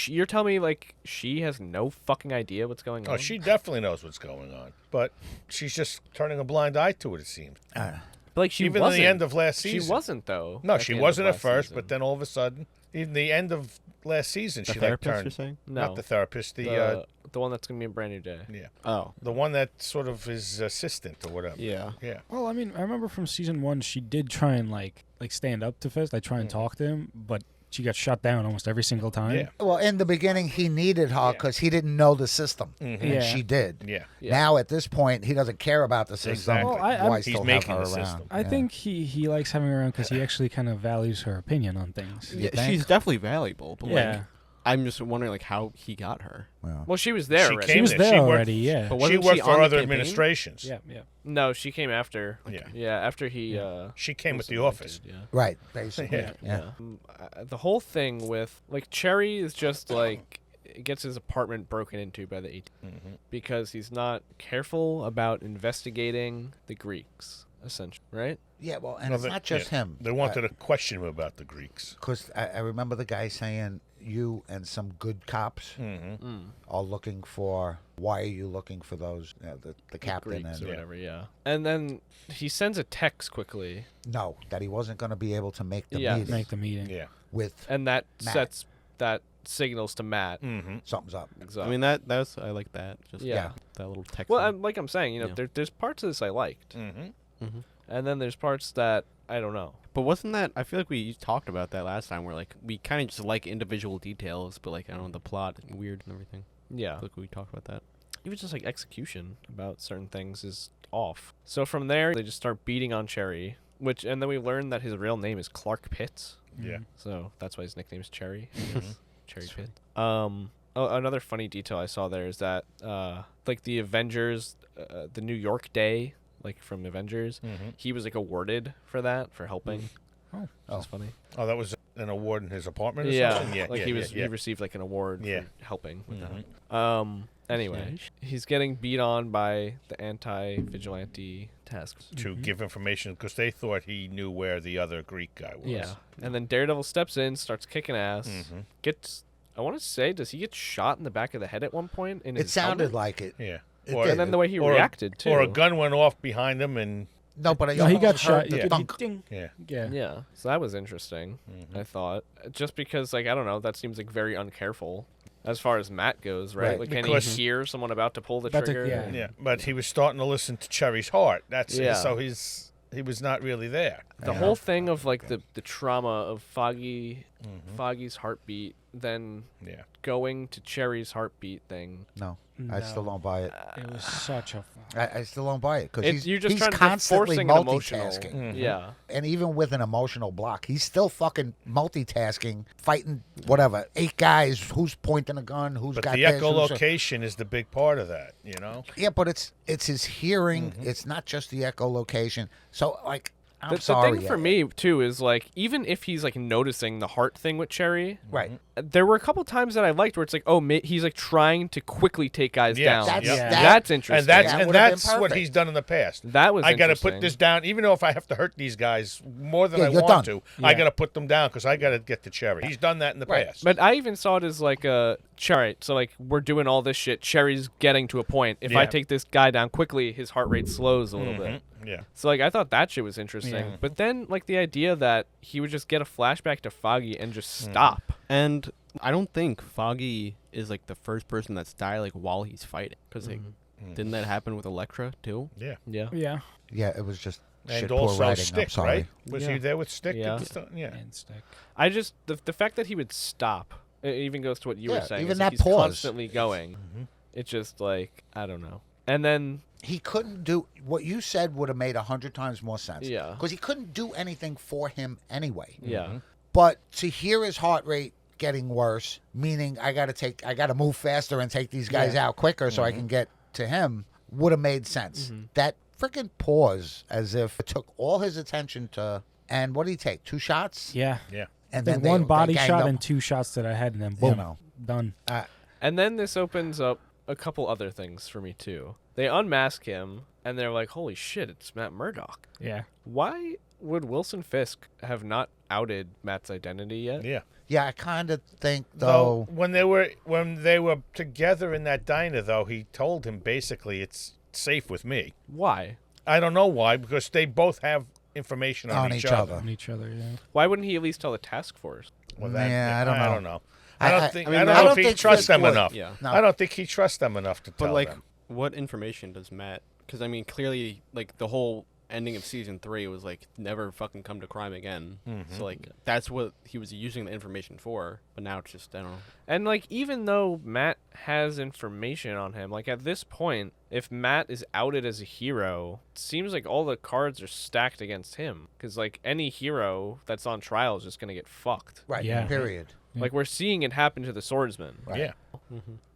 you're telling me like she has no fucking idea what's going on. Oh, she definitely knows what's going on, but she's just turning a blind eye to it. It seems. But, like she Even wasn't. in the end of last season. She wasn't though. No, at she the end of wasn't at last first, season. but then all of a sudden, even the end of last season, The she like therapist, you're turned. saying? no, Not the therapist, the one that's gonna be in Brand New Day. yeah, Oh. the one that sort of is assistant or whatever. Yeah. Yeah. Well, I mean, I remember from season 1, she did try and like stand up to Fisk, like try and talk to him, but she got shut down almost every single time. Yeah. Well, in the beginning, he needed her because he didn't know the system. Mhm. Yeah. And she did. Yeah. Yeah. Now, at this point, he doesn't care about the system. Exactly. Well, I'm- Why He's still have making her the around? system. I Yeah. think he likes having her around because he actually kind of values her opinion on things. Yeah, think? she's definitely valuable, but like Yeah. I'm just wondering like how he got her. Well, Well, she was there She already. She came was there. there She worked- already, yeah. But She wasn't worked she for on the other campaign? administrations. Yeah, yeah. No, she came after. Yeah. Yeah, after he. She came with was the office. elected, Yeah. right, basically. Yeah. Yeah. The whole thing with like Cherry is just like gets his apartment broken into by the 18 because he's not careful about investigating the Greeks, essentially, right? Yeah, well, and No, it's they- not just yeah. him. They wanted to question him about the Greeks. Because I remember the guy saying, you and some good cops are looking for, why are you looking for those, the captain Greeks and or whatever, yeah. And then he sends a text quickly, no, that he wasn't going to be able to make the Yeah. meeting Make the meeting. Yeah. with and that Matt. signals to Matt. Mm-hmm. something's up. Exactly. I mean that's I like that. Just Yeah. that little text. well, thing. like I'm saying, Yeah. there's parts of this I liked, Mm-hmm. and then there's parts that I don't know. But wasn't that? I feel like we talked about that last time. Where like we kind of just like individual details, but like I don't know the plot is weird and everything. Yeah. I feel like we talked about that. Even just like execution about certain things is off. So from there, they just start beating on Cherry, and then we learn that his real name is Clark Pitts. Yeah. So that's why his nickname is Cherry. Mhm. Cherry Pitts. another funny detail I saw there is that like the Avengers, the New York Day, like from Avengers, he was like awarded for that for helping. Oh. That's funny. Oh, that was an award in his apartment or Yeah, something? Yeah, like yeah, he received like an award Yeah. for helping with that. Anyway, he's getting beat on by the anti-vigilante task. To give information, because they thought he knew where the other Greek guy was. Yeah, and then Daredevil steps in, starts kicking ass, gets. I want to say, does he get shot in the back of the head at one point? In It his sounded helmet? like it. Yeah. It Or- did. And then the way he or reacted too. Or a gun went off behind him, and No, but I No, he got almost heard shot. the Yeah. thunk. Ding. yeah. Yeah. Yeah, so that was interesting. I thought, just because, like, I don't know, that seems like very uncareful as far as Matt goes, right? Right. Like, can Because- he hear someone about to pull the About to- trigger? yeah. Yeah, but he was starting to listen to Cherry's heart. That's Yeah. so he was not really there. The whole thing of like the trauma of Foggy's heartbeat, then Yeah. going to Cherry's heartbeat thing. No, I still don't buy it. It was such a. I still don't buy it because You're just he's trying to constantly forcing an emotional. multitasking. Yeah. And even with an emotional block, he's still fucking multitasking, fighting whatever. 8 guys, who's pointing a gun, who's But got the this, who's echolocation is the big part of that, you know? Yeah, but it's his hearing. It's not just the echolocation. So like, I'm The sorry. thing for me too is like, even if he's like noticing the heart thing with Cherry, right? there were a couple times that I liked where it's like, oh, he's like trying to quickly take guys Yes, down. yeah. That's interesting. And that's That and would've been that's what perfect. he's done in the past. That was I got to interesting. put this down, even though if I have to hurt these guys more than Yeah, I you're want done. to. I Yeah. got to put them down because I got to get to Cherry. He's done that in the Right. past. But I even saw it as like a Cherry. So like we're doing all this shit. Cherry's getting to a point. If I Yeah. take this guy down quickly, his heart rate slows a little bit. Yeah. So like I thought that shit was interesting. Yeah. But then like the idea that he would just get a flashback to Foggy and just stop. And I don't think Foggy is like the first person that's died like while he's fighting, because like, didn't that happen with Elektra too? Yeah. Yeah. Yeah. Yeah, it was just And shit poor also writing. I'm Stick, sorry. right? Was Yeah. he there with Stick? Yeah. at the start? Yeah. And stick. I just the fact that he would stop. It even goes to what you were Yeah, saying. even is, like, that he's pause. constantly going. It's just like I don't know. And then He couldn't do what you said would have made 100 times more sense. Yeah. Because he couldn't do anything for him anyway. yeah. But to hear his heart rate getting worse, meaning I got to move faster and take these guys out quicker so I can get to him, would have made sense. That freaking pause, as if it took all his attention to. And what did he take? 2 shots? Yeah. Yeah. And I think then one body ganged shot up. and 2 shots to the head, and then boom, know. done. And then this opens up a couple other things for me too. They unmask him and they're like, "Holy shit, it's Matt Murdock." Yeah. Why would Wilson Fisk have not outed Matt's identity yet? Yeah. Yeah, I kind of think Though though. when they were together in that diner, though, he told him basically it's safe with me. Why? I don't know why, because they both have information on each other. On each other. Yeah. Why wouldn't he at least tell the task force? Well, Yeah, I don't know. I don't know. I don't I think. mean, I I don't don't know if he think trusts Fisk them would. enough. Yeah. No. I don't think he trusts them enough to But tell like, them. what information does Matt? Because I mean, clearly, like the whole ending of season 3 was like never fucking come to crime again. So like that's what he was using the information for. But now it's just I don't know. And like even though Matt has information on him, like at this point, if Matt is outed as a hero, it seems like all the cards are stacked against him. Because like any hero that's on trial is just gonna get fucked. Right. Yeah. Period. Like we're seeing it happen to the Swordsman. Right. Yeah.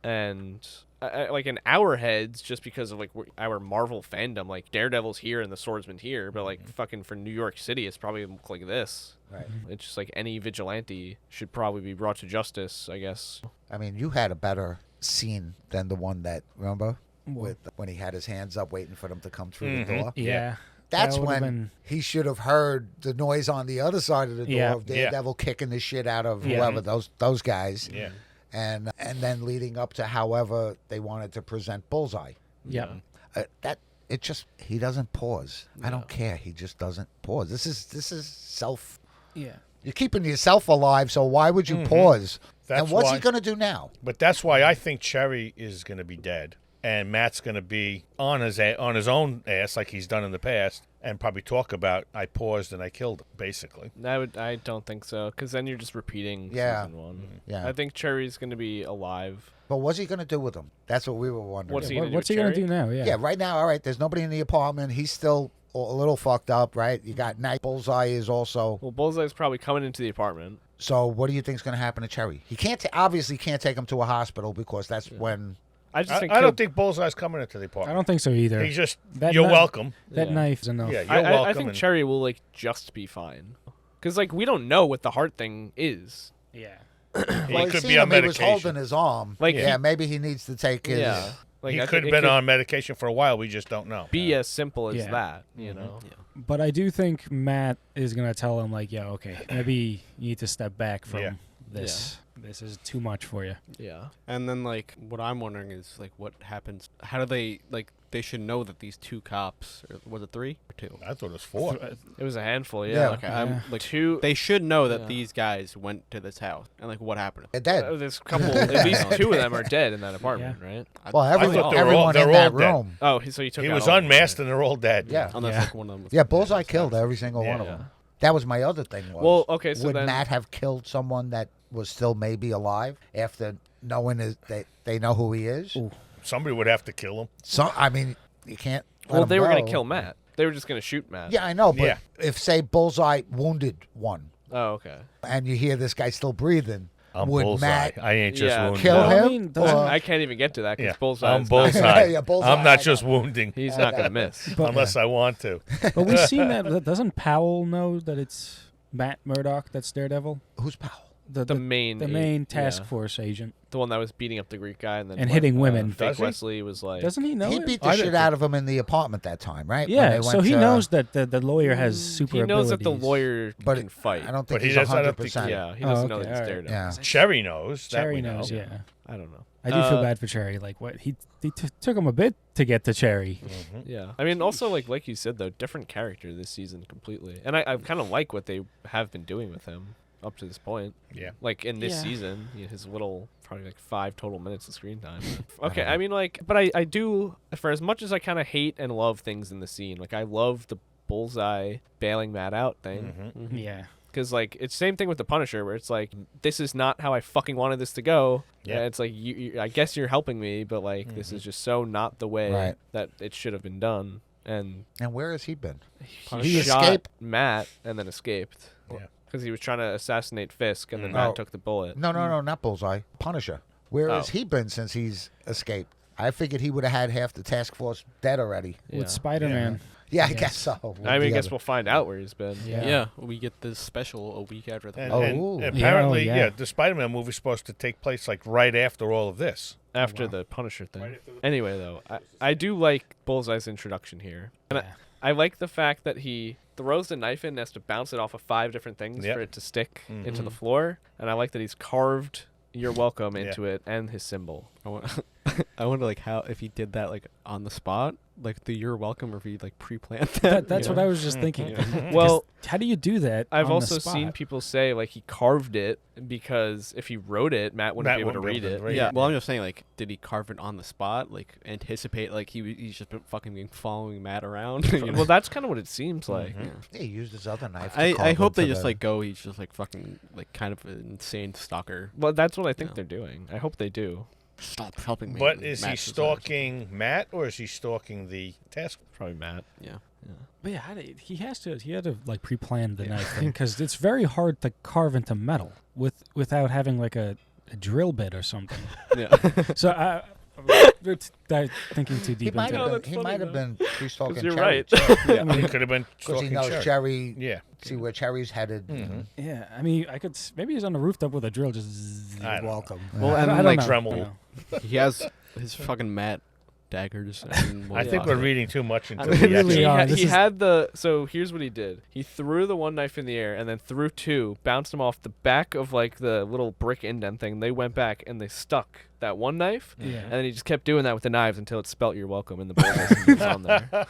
And like in our heads, just because of like our Marvel fandom, like Daredevil's here and the Swordsman here, but like fucking for New York City, it's probably look like this. Right. It's just like any vigilante should probably be brought to justice, I guess. I mean, you had a better scene than the one that remember with when he had his hands up waiting for them to come through the door. Yeah. That's That would've when been- he should have heard the noise on the other side of the door Yeah. of Daredevil kicking the shit out of Yeah. whoever those guys. Yeah. And then leading up to however they wanted to present Bullseye. Yeah. That it just he doesn't pause. I don't care. He just doesn't pause. This is self. Yeah. You're keeping yourself alive, so why would you pause? That's and what's why- he going to do now? But that's why I think Cherry is going to be dead, and Matt's going to be on his own ass like he's done in the past, and probably talk about I paused and I killed him, basically. I don't think so, because then you're just repeating Yeah. season 1. Yeah. I think Cherry's going to be alive. But what's he going to do with him? That's what we were wondering. What's he gonna do What's with he gonna Cherry? do now? Yeah. Yeah, right now, all right, there's nobody in the apartment. He's still a little fucked up, right? You got Night Bullseye is also. Well, Bullseye's probably coming into the apartment. So what do you think is going to happen to Cherry? He obviously can't take him to a hospital because that's when. I just think I don't think Bullseye's coming into the I apartment. don't think so either. He's just, That you're knife- welcome. That Yeah. knife's enough. Yeah, you're I welcome. think and- Cherry will like just be fine, because like we don't know what the heart thing is. Yeah. He Well, could seen be on him, he was medication. holding his arm. Like, yeah, he- maybe he needs to take his. Yeah, like He I could think have it been on medication for a while. We just don't know. be as simple as Yeah. that, you know. But I do think Matt is gonna tell him like, "Yeah, okay, maybe you need to step back from Yeah. this. This is too much for you." Yeah. And then like what I'm wondering is like what happens. How do they like? They should know that these 2 cops, or was it 3 or 2? I thought it was 4. It was a handful. Yeah. Yeah. Okay, Yeah. I'm like Two. they should know that Yeah. these guys went to this house and like what happened. They're dead. There's a couple. At least 2 of them are dead in that apartment, right? Well, thought they were all- everyone they in were that all dead. room. Oh, so he took. He out was all of them. unmasked and they're all dead. Yeah. Unless Yeah. like one of them. Was Yeah, Bullseye killed every single one of Yeah. them. That was my other thing. Was, Well, okay, so would then- Matt have killed someone that was still maybe alive after knowing they know who he is? Ooh. Somebody would have to kill him. So I mean, you can't. let Well, him they were go. gonna kill Matt. They were just gonna shoot Matt. Yeah, I know, but Yeah. if say Bullseye wounded one, Oh, okay. and you hear this guy still breathing, I'm would Bullseye. Matt I ain't just Yeah. wounded. kill Well, I him? mean, doesn't- or- I can't even get to that because Yeah. Bullseye. I'm Bullseye. Yeah, Bullseye, I'm I not just know. wounding He's not gonna miss. But- unless I want to. But we've seen that. Doesn't Powell know that it's Matt Murdock that's Daredevil? Who's Powell? The main. the main task yeah. force agent, The one that was beating up the Greek guy and then And hitting women. Fake Does he? Wesley was like. doesn't he know? He it? beat I the didn't shit out of him in the apartment that time, right? When Yeah, they so went he to- knows that the lawyer has super He knows that the abilities. lawyer But can fight. I don't But think he he's does- I don't 100%. think- Yeah, he Oh, doesn't know okay, that he's alright. Daredevil. Yeah. Cherry knows. That Cherry we know. knows, yeah. I don't know. I do feel bad for Cherry. Like what he took him a bit to get to Cherry. Yeah, I mean, also like you said though, different character this season completely, and I kind of like what they have been doing with him up to this point. Yeah. Like in this Yeah. season, his little probably like 5 total minutes of screen time. Okay, I mean like, but I do, for as much as I kind of hate and love things in the scene, like I love the Bullseye bailing Matt out thing. Mm-hmm. Yeah. Because like it's same thing with the Punisher, where it's like this is not how I fucking wanted this to go. Yeah. And it's like you I guess you're helping me, but like this is just so not the way Right. that it should have been done. And And where has he been? he He shot escaped? Matt and then escaped. Yeah. Because he was trying to assassinate Fisk, and then Mm. Matt Oh. took the bullet. No, not Bullseye. Punisher. Where has Oh. he been since he's escaped? I figured he would have had half the task force dead already. Yeah. With Spider-Man. Yeah, I Yes. guess so. I mean, I guess The we'll find out where he's been. Yeah. Yeah, we get this special a week after the And, Oh, and ooh. apparently, Yeah, oh, yeah. yeah. the Spider-Man movie's supposed to take place like right after all of this. After the Punisher thing. Anyway, though, I do like Bullseye's introduction here. And Yeah. I like the fact that he throws the knife in and has to bounce it off of 5 different things Yep. for it to stick into Mm-hmm. the floor. And I like that he's carved "You're welcome" Yeah. into it and his symbol. I wonder like how if he did that like on the spot, like the "You're welcome," or if he like pre-planned that. That's you what know? I was just thinking. Well, How do you do that? I've on the also seen spot? people say like he carved it because if he wrote it, Matt wouldn't Matt be able to wouldn't read be able it. to read Yeah, it. well, I'm just saying, like, did he carve it on the spot? Like, anticipate, like, he's just been fucking been following Matt around? You know? Well, that's kind of what it seems like. Yeah. Yeah, he used his other knife. to I carve hope they into just, the- like, go, he's just, like, fucking, like, kind of an insane stalker. Well, that's what I think Yeah. they're doing. I hope they do. Stop helping me. But and is he Matt's just stalking Matt or is he stalking the task? Probably Matt. Yeah. But yeah, he had to like pre-plan the knife thing because it's very hard to carve into metal without having like a drill bit or something. Yeah. So we're thinking too He deep might into have it. been. that's He funny, might have though. been pre-stalking you're Cherry. right. Yeah, he could have been Because he stalking knows Cherry. Cherry. Yeah. See where Cherry's headed. Mhm. Yeah, I mean, I could maybe he's on the rooftop with a drill, just I don't know. Welcome. Well, I and, don't like, know. Dremel. I don't know. He has his fucking Matt daggers. And I think we're reading too much into I the mean, really action. are. he This is- had the. So here's what he did. He threw the one knife in the air and then threw 2, bounced them off the back of like the little brick indent thing. They went back and they stuck that one knife. Yeah. And then he just kept doing that with the knives until it spelt "You're welcome" in the bullet was on there.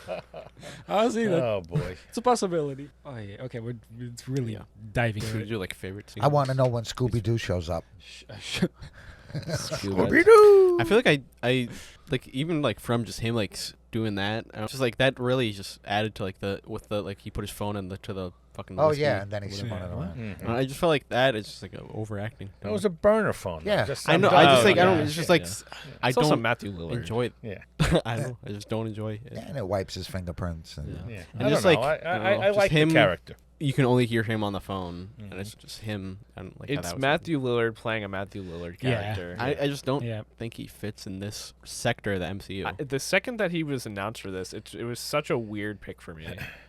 Honestly, that Oh boy. it's a possibility. Oh yeah, okay, it's really Yeah. diving Should into we it. do like favorite scenes? I want to know when Scooby Doo shows up. I feel like I like even like from just him like doing that, I was just like that really just added to like the with the like he put his phone in the to the fucking. Oh whiskey. yeah, and then he spun Yeah. it around. Mhm. I just felt like that is just like overacting. That was a burner phone. though. Yeah. Just I some know. I just dumb like I don't. guy. It's just Yeah, like yeah. I It's also don't Matthew Lillard. enjoy it. Yeah. I don't know. I just don't enjoy it. Yeah, and it wipes his fingerprints. And Yeah. Yeah. And I don't just, know. like, I don't know, I just like him- the character. you can only hear him on the phone, and it's just him. And like how It's that was Matthew Lillard playing a Matthew Lillard Yeah. character. I just don't Yeah. think he fits in this sector of the MCU. The second that he was announced for this, it was such a weird pick for me,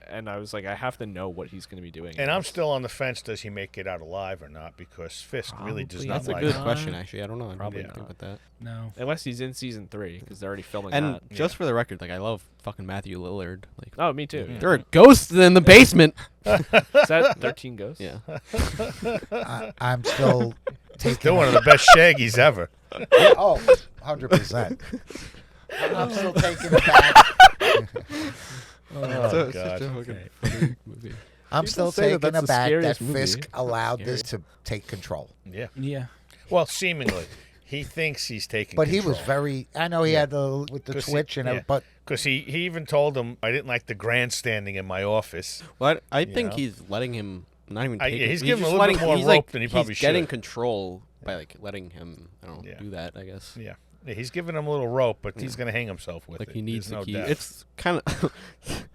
and I was like, I have to know what he's going to be doing. And I'm still on the fence. Does he make it out alive or not? Because Fisk really does Probably not That's a like good him. question, actually. I don't know. I Probably didn't think not. about that. No. Unless he's in season 3, because they're already filming And that. just for the record, like I love fucking Matthew Lillard. Like Oh, me too. there are ghosts in the basement. Is that 13 Ghosts? Yeah. I'm still taking. Still one of the best Shaggies ever. Oh, 100%. I'm still taking it back. Oh, So- God. such a fucking funny movie. I'm People still say that taking that's the aback that scariest movie. Fisk allowed Scary. this to take control. Yeah. Yeah. Well, seemingly. He thinks he's taking But he control. was very. I know he had the with the 'Cause he- twitch and yeah. everything, but Because he even told him, I didn't like the grandstanding in my office. Well, I think know? he's letting him not even I- take yeah, it. he's giving him a just little bit more he's rope like, than he probably he's getting should. control by like letting him Yeah. do that, I guess. Yeah. Yeah, he's giving him a little rope, but he's going to hang himself with Like it. he needs There's the no key. doubt. It's kind of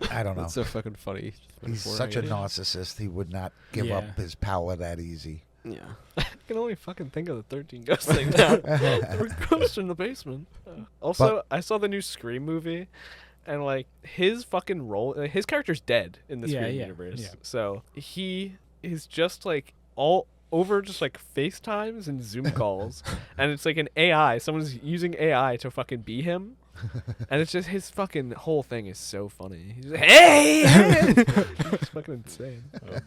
I don't know. it's so fucking funny. He's Metaphor, such I a guess. narcissist. He would not give Yeah. up his power that easy. Yeah. I can only fucking think of the 13 Ghosts thing now. There were ghosts in the basement. Also, I saw the new Scream movie, and like his fucking role, his character's dead in the Yeah, Scream yeah, universe. yeah. So he is just like all over just like FaceTimes and Zoom calls, and it's like an AI. Someone's using AI to fucking be him. And it's just his fucking whole thing is so funny. He's like, hey! It's fucking insane. Oh,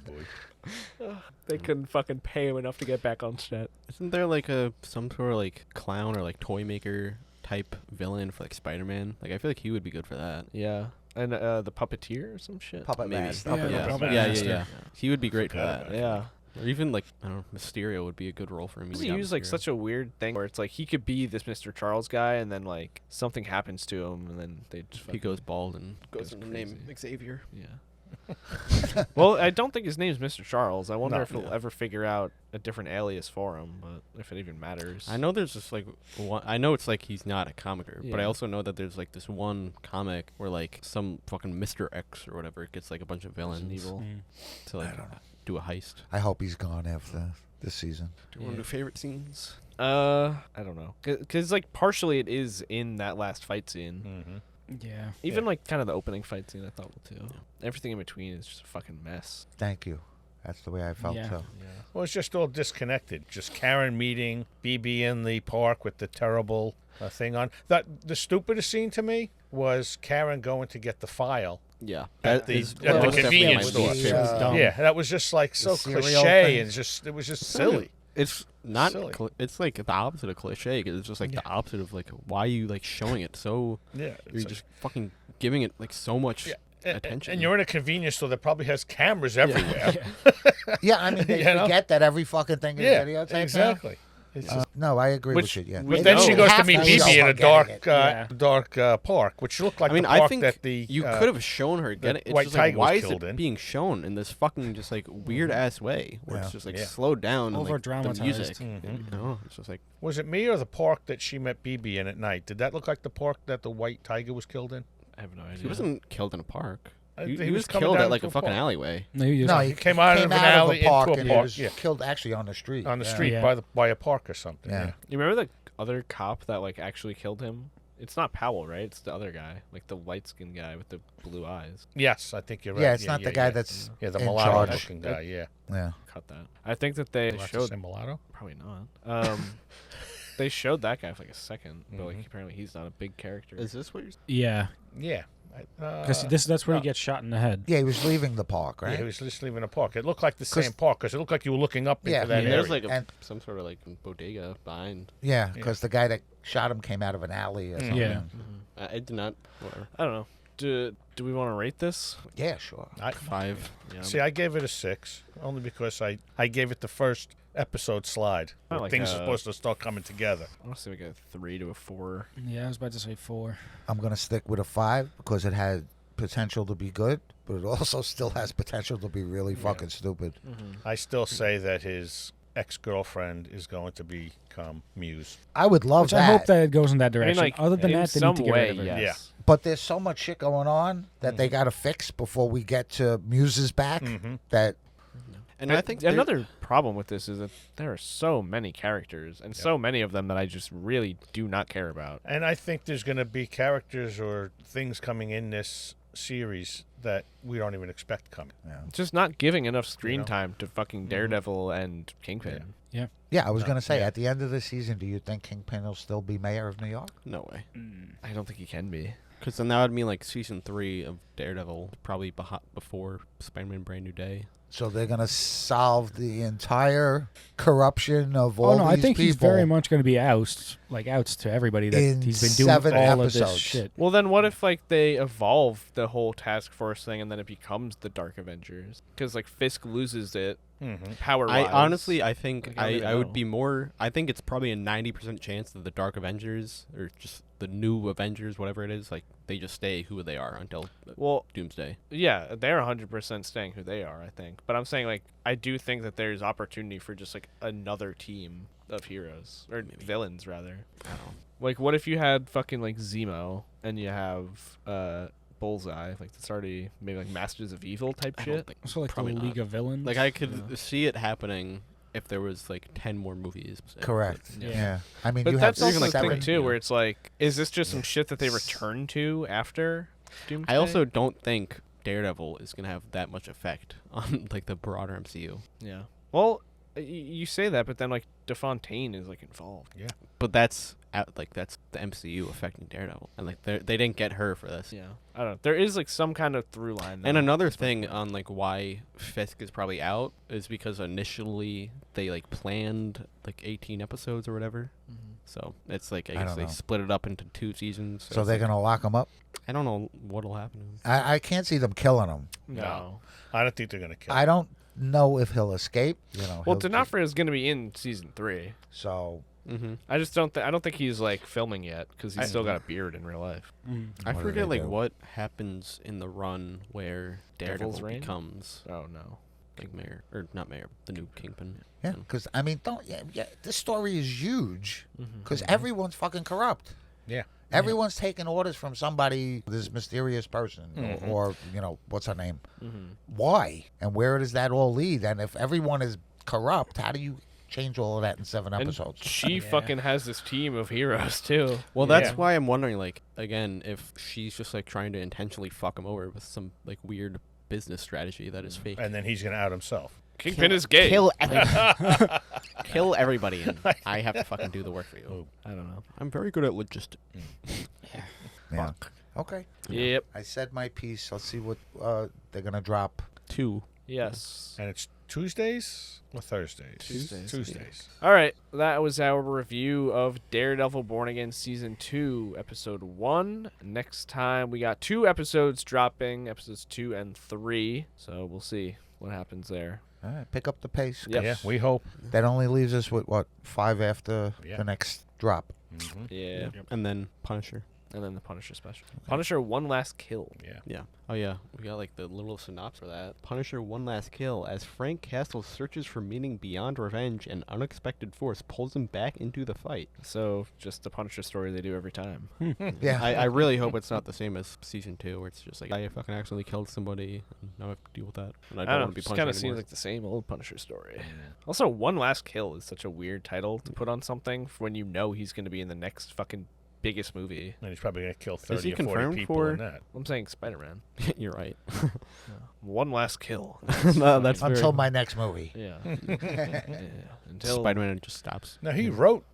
boy. They couldn't fucking pay him enough to get back on set. Isn't there like some sort of like clown or like toy maker type villain for like Spider-Man? Like I feel like he would be good for that. Yeah. And the puppeteer or some shit. Puppet Maybe. master. Yeah, Yeah. Puppet Yeah, Master. yeah. He would be great for Forgot that. about Yeah. Or even like I don't know, Mysterio would be a good role for him. Doesn't he use like such a weird thing where it's like he could be this Mr. Charles guy and then like something happens to him and then they just He fucking goes bald and goes goes into the name crazy. Xavier. Yeah. Well, I don't think his name's Mr. Charles. I wonder No. if he'll ever figure out a different alias for him, but if it even matters. I know there's just like one. I know it's like he's not a comicer, but I Yeah. also know that there's like this one comic where like some fucking Mr. X or whatever gets like a bunch of villains evil. to like do a heist. I hope he's gone after this season. Do you want to do favorite scenes? I don't know. Cause like partially it is in that last fight scene. Mm-hmm. Yeah. Even like kind of the opening fight scene I thought too. Everything in between is just a fucking mess. Thank you. That's the way I felt Yeah. too. Well, it's just all disconnected. Just Karen meeting BB in the park with the terrible thing on. The stupidest scene to me was Karen going to get the file. Yeah, At the- is at the most definitely convenience my store. least Yeah. favorite. Dumb. Yeah, that was just like so cereal cliche thing. and it was just silly. It's not. Silly. It's like the opposite of cliche. 'Cause it's just like the opposite of like why are you like showing it so. Yeah, You're just fucking giving it like so much attention. And you're in a convenience store that probably has cameras everywhere. Yeah, I mean, they You know? forget that every fucking thing is Yeah, videotaped now. exactly. It's just, No, I agree Which with you. Yeah. we but then she know. goes to Half meet the BB show in a are getting dark, it. park, which looked like I mean, the I park think that the you could have shown her get it. It's White just like, Tiger was why is killed it in. being shown in this fucking just like weird ass way where Yeah. it's just like Yeah. slowed down and like the Over-dramatized. music. Mhm. And, I don't know, it's just like Was it me or the park that she met BB in at night? Did that look like the park that the White Tiger was killed in? I have no idea. he wasn't killed in a park. I He, think he was coming killed down at like to a fucking park. alleyway. No, you just No, like, he came out of an alley a park into a and park, he was yeah. killed actually on the street. On the Yeah. street Yeah. by a park or something. Yeah. Yeah. You remember the other cop that like actually killed him? It's not Powell, right? It's the other guy, like the light skinned guy with the blue eyes. Yes, I think you're right. Yeah, it's not the guy yeah. that's Yeah, the in mulatto charge. looking guy. Yeah. Yeah. Cut that. I think that they Do I have to showed say mulatto? probably not. They showed that guy for like a second, but like Mhm. apparently he's not a big character. Is this what you're? yeah. Yeah. Because that's where no. he gets shot in the head. Yeah, he was leaving the park, Yeah, right? he was just leaving a park. It looked like the 'Cause- same park because it looked like you were looking up Yeah, into that yeah. area. There's like And- some sort of like bodega behind. Yeah, because the guy that shot him came out of an alley or something. Yeah. I did not. Whatever. I don't know. Do we want to rate this? Yeah, sure. 5. Yeah. See, I gave it a 6 only because I gave it the first episode slide. I Where like things are a- supposed to start coming together. I want to say like a 3 to a 4. Yeah, I was about to say 4. I'm going to stick with a 5 because it had potential to be good, but it also still has potential to be really fucking stupid. I still say that his ex-girlfriend is going to become Muse. I would love Which that. I hope that it goes in that I mean, direction. like, Other than in that, they some need to get way, rid of her. yes. Yeah. But there's so much shit going on that they got to fix before we get to Muse's back. That And I think another problem with this is that there are so many characters and so many of them that I just really do not care about. And I think there's going to be characters or things coming in this series that we don't even expect coming. Just not giving enough screen You know? time to fucking Daredevil and Kingpin. yeah, I was going to say yeah. at the end of the season, do you think Kingpin will still be mayor of New York? no way. I don't think he can be. Because then that would mean like season 3 of Daredevil probably before Spider-Man Brand New Day. So they're going to solve the entire corruption of all Oh no, I these think people. he's very much going to be outs to everybody that In he's been doing 7 all of this episodes. shit. Well, then what if like they evolve the whole task force thing and then it becomes the Dark Avengers? Because like Fisk loses it power. I think Like, I don't even I would know. be more. I think it's probably a 90% chance that the Dark Avengers or just the new Avengers, whatever it is, like they just stay who they are until Well, Doomsday. yeah, they're 100% staying who they are, I think. But I'm saying like I do think that there's opportunity for just like another team of heroes or villains rather. I don't know. Like what if you had fucking like Zemo and you have Bullseye, like that's already maybe like Masters of Evil type I don't shit. think So like the probably League not. of Villains. Like I could see it happening if there was like 10 more movies. Correct. Yeah. Yeah. I mean, But you have that's also the 7. thing too, where it's like, is this just some shit that they return to after Doomsday? I also don't think Daredevil is gonna have that much effect on like the broader MCU. yeah. Well, you say that, but then like DeFontaine is like involved. Yeah. But that's that's the MCU affecting Daredevil, and like they didn't get her for this. Yeah, I don't know. There is like some kind of through line. And though. another thing on like why Fisk is probably out is because initially they like planned like 18 episodes or whatever. So it's like I I guess don't they know. split it up into 2 seasons. So it's they're like- going to lock him up? I don't know what'll happen. to him. I can't see them killing him. No. I don't think they're going to kill I him. don't know if he'll escape. You know. Well, he'll D'Onofrio is going to be in season 3. So I just don't. I don't think he's like filming yet because he's still got a beard in real life. I What do forget they like do? what happens in the run where Devil's Daredevil Reign? becomes Oh no. like mayor or not mayor, the new Kingpin. yeah, because I mean, this story is huge because everyone's fucking corrupt. Yeah. Everyone's taking orders from somebody, this mysterious person, or you know, what's her name? Why and where does that all lead? And if everyone is corrupt, how do you change all of that in 7 And episodes? she fucking has this team of heroes too. Well, that's Yeah. why I'm wondering, like, again, if she's just like trying to intentionally fuck him over with some like weird business strategy that is fake. And then he's going to out himself. Kingpin is gay. Kill everybody. Kill everybody, and I have to fucking do the work for you. I don't know. I'm very good at logistics. Yeah. Okay. Yep. I said my piece. Let's see what they're gonna drop. 2. Yes. And it's Tuesdays or Thursdays? Tuesdays. Tuesdays. All right, that was our review of Daredevil Born Again Season 2, Episode 1. Next time, we got 2 episodes dropping, Episodes 2 and 3. So we'll see what happens there. All right, pick up the pace. Yep. Yeah, we hope. That only leaves us with what 5 after Yeah. the next drop. Yeah. And then Punisher. And then the Punisher special. Punisher One Last Kill. Yeah. Yeah. Oh yeah, we got like the little synopsis for that. Punisher One Last Kill. As Frank Castle searches for meaning beyond revenge, an unexpected force pulls him back into the fight. So just the Punisher story they do every time. Yeah. I really hope it's not the same as season 2, where it's just like I fucking accidentally killed somebody, and now I have to deal with that, and I I don't don't know. want to be Just punished kind anymore. of seems like the same old Punisher story. Also, One Last Kill is such a weird title to put on something for when you know he's going to be in the next fucking biggest movie. And he's probably going to kill he 30 or 40 confirmed people for- in that. I'm saying Spider-Man. You're right. One Last Kill. No, that's Until very- my next movie. Yeah. Yeah. Until Spider-Man just stops. Now, he wrote,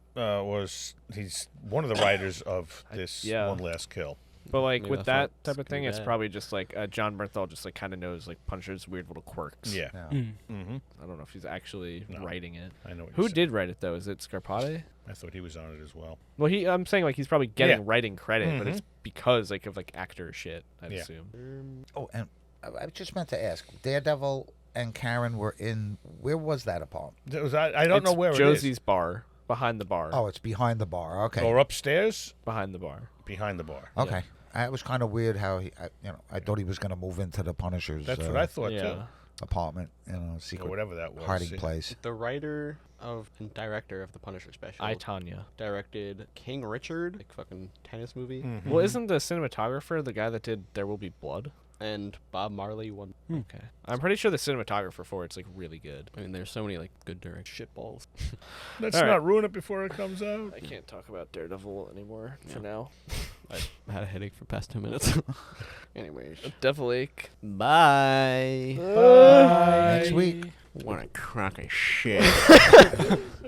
he's one of the writers of this yeah. One Last Kill. But like Maybe with that's that why type it's of gonna thing, be it's bad. probably just like John Bernthal just like kind of knows like Punisher's weird little quirks. Yeah. Yeah. Mm-hmm. I don't know if he's actually No. writing it. I know what Who you're did write it though? Is it Scarpati? I thought he was on it as well. Well, I'm saying like he's probably getting Yeah. writing credit, but it's because like of like actor shit. I'd Yeah. assume. Oh, and I just meant to ask. Daredevil and Karen were in. Where was that apartment? I don't know It's where Josie's bar, behind the bar. Oh, it's behind the bar. it is. Okay. Or upstairs, Behind the bar. behind the bar. Okay. It was kind of weird how I thought he was going to move into the Punishers. That's what I thought, Yeah. too. apartment, or secret whatever that was. hiding Yeah. place. The writer of and director of the Punisher special. I, Tanya. directed King Richard, like fucking tennis movie, Well, isn't the cinematographer the guy that did There Will Be Blood? and Bob Marley won. Okay. I'm pretty sure the cinematographer for it's like really good. I mean, there's so many like good direct shitballs. Let's All right. not ruin it before it comes out. I can't talk about Daredevil anymore for Yeah. now. I had a headache for the past 10 minutes. Anyways, Devil Ache. bye. Next week. What a crock of shit.